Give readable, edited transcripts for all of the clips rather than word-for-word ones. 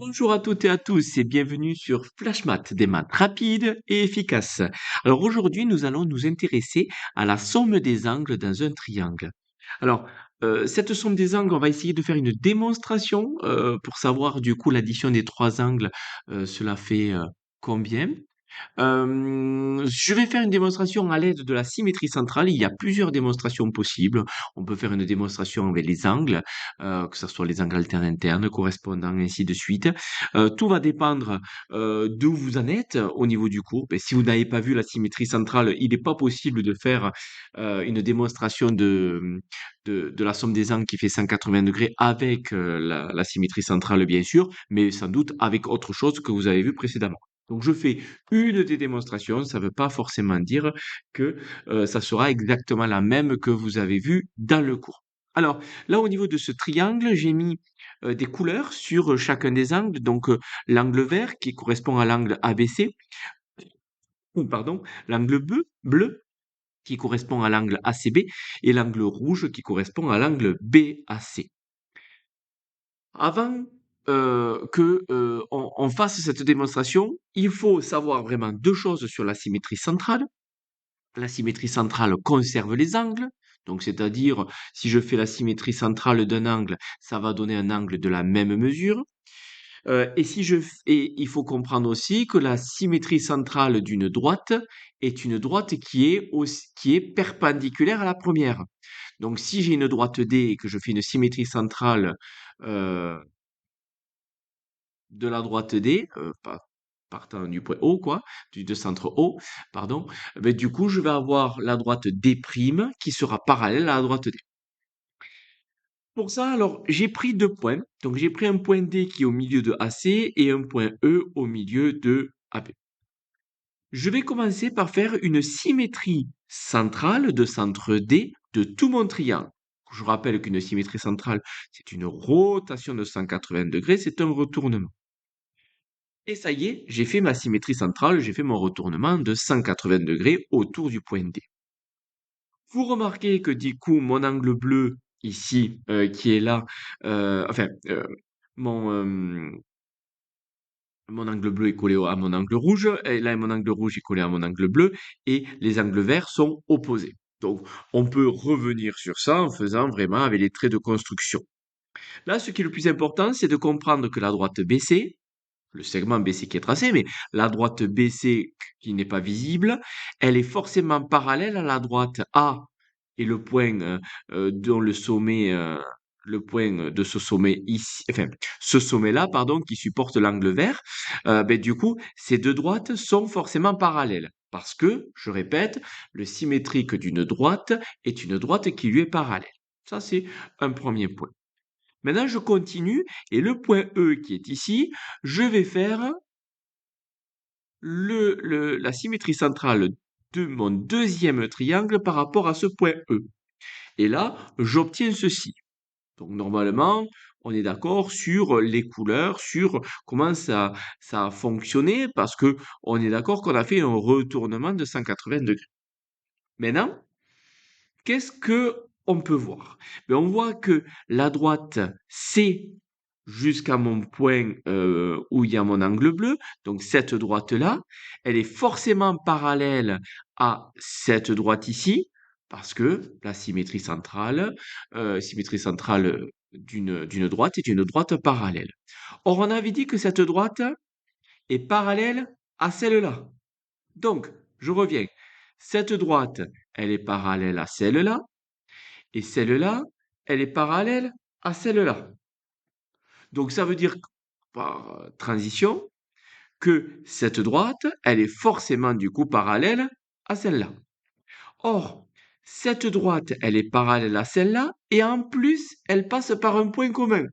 Bonjour à toutes et à tous et bienvenue sur Flashmat, des maths rapides et efficaces. Alors aujourd'hui, nous allons nous intéresser à la somme des angles dans un triangle. Alors, cette somme des angles, on va essayer de faire une démonstration pour savoir du coup l'addition des trois angles, cela fait combien. Je vais faire une démonstration à l'aide de la symétrie centrale. Il y a plusieurs démonstrations possibles. On peut faire une démonstration avec les angles, que ce soit les angles alternes internes, correspondants, ainsi de suite. Tout va dépendre d'où vous en êtes au niveau du cours. Ben, si vous n'avez pas vu la symétrie centrale, il n'est pas possible de faire une démonstration de la somme des angles qui fait 180 degrés avec la symétrie centrale, bien sûr, mais sans doute avec autre chose que vous avez vu précédemment. Donc je fais une des démonstrations, ça ne veut pas forcément dire que ça sera exactement la même que vous avez vue dans le cours. Alors là, au niveau de ce triangle, j'ai mis des couleurs sur chacun des angles. Donc l'angle vert qui correspond à l'angle ABC, ou pardon, l'angle bleu qui correspond à l'angle ACB et l'angle rouge qui correspond à l'angle BAC. Avant que on fasse cette démonstration, il faut savoir vraiment deux choses sur la symétrie centrale. La symétrie centrale conserve les angles, donc c'est-à-dire si je fais la symétrie centrale d'un angle, ça va donner un angle de la même mesure. Et il faut comprendre aussi que la symétrie centrale d'une droite est une droite qui est perpendiculaire à la première. Donc si j'ai une droite D et que je fais une symétrie centrale euh, de la droite D, partant du point O, quoi, de centre O, pardon, ben, du coup, je vais avoir la droite D' qui sera parallèle à la droite D. Pour ça, alors, j'ai pris deux points. Donc, j'ai pris un point D qui est au milieu de AC et un point E au milieu de AB. Je vais commencer par faire une symétrie centrale de centre D de tout mon triangle. Je rappelle qu'une symétrie centrale, c'est une rotation de 180 degrés, c'est un retournement. Et ça y est, j'ai fait ma symétrie centrale, j'ai fait mon retournement de 180 degrés autour du point D. Vous remarquez que du coup, mon angle bleu ici, qui est là, enfin, mon, mon angle bleu est collé à mon angle rouge, et là, mon angle rouge est collé à mon angle bleu, et les angles verts sont opposés. Donc, on peut revenir sur ça en faisant vraiment avec les traits de construction. Là, ce qui est le plus important, c'est de comprendre que la droite BC, le segment BC qui est tracé, mais la droite BC qui n'est pas visible, elle est forcément parallèle à la droite A et le point dont le point de ce sommet ici, enfin, ce sommet-là, pardon, qui supporte l'angle vert, ben, du coup, ces deux droites sont forcément parallèles. Parce que, je répète, le symétrique d'une droite est une droite qui lui est parallèle. Ça, c'est un premier point. Maintenant, je continue et le point E qui est ici, je vais faire la symétrie centrale de mon deuxième triangle par rapport à ce point E. Et là, j'obtiens ceci. Donc normalement, on est d'accord sur les couleurs, sur comment ça a fonctionné, parce que on est d'accord qu'on a fait un retournement de 180 degrés. Maintenant, qu'est-ce que on peut voir? Ben, on voit que la droite C jusqu'à mon point où il y a mon angle bleu, donc cette droite-là, elle est forcément parallèle à cette droite ici, parce que la symétrie centrale d'une droite est une droite parallèle. Or, on avait dit que cette droite est parallèle à celle-là. Donc, je reviens. Cette droite, elle est parallèle à celle-là, et celle-là, elle est parallèle à celle-là. Donc, ça veut dire, par transition, que cette droite, elle est forcément du coup parallèle à celle-là. Or, cette droite, elle est parallèle à celle-là, et en plus, elle passe par un point commun.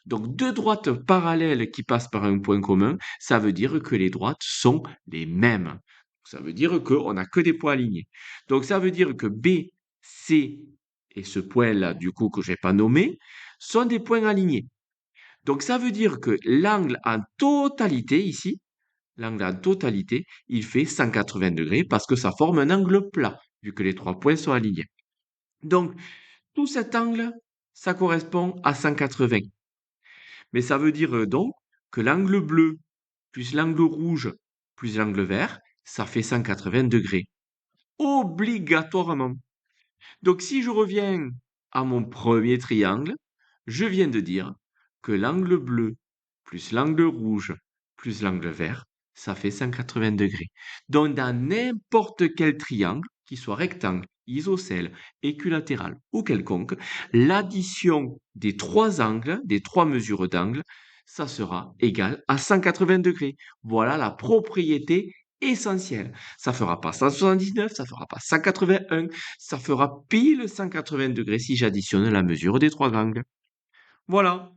Donc, deux droites parallèles qui passent par un point commun, ça veut dire que les droites sont les mêmes. Ça veut dire qu'on n'a que des points alignés. Donc, ça veut dire que B, C et ce point-là, du coup, que je n'ai pas nommé, sont des points alignés. Donc, ça veut dire que l'angle en totalité, ici, l'angle en totalité, il fait 180 degrés parce que ça forme un angle plat, vu que les trois points sont alignés. Donc, tout cet angle, ça correspond à 180. Mais ça veut dire donc que l'angle bleu plus l'angle rouge plus l'angle vert, ça fait 180 degrés. Obligatoirement. Donc, si je reviens à mon premier triangle, je viens de dire que l'angle bleu plus l'angle rouge plus l'angle vert, ça fait 180 degrés. Donc, dans n'importe quel triangle, qu'il soit rectangle, isocèle, équilatéral ou quelconque, l'addition des trois angles, des trois mesures d'angle, ça sera égal à 180 degrés. Voilà la propriété essentielle. Ça fera pas 179, ça fera pas 181, ça fera pile 180 degrés si j'additionne la mesure des trois angles. Voilà.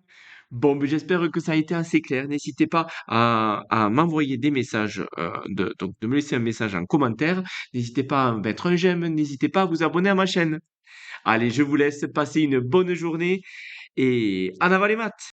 Bon, ben, j'espère que ça a été assez clair. N'hésitez pas à m'envoyer des messages, donc de me laisser un message en commentaire. N'hésitez pas à mettre un j'aime, n'hésitez pas à vous abonner à ma chaîne. Allez, je vous laisse passer une bonne journée et en avant les maths!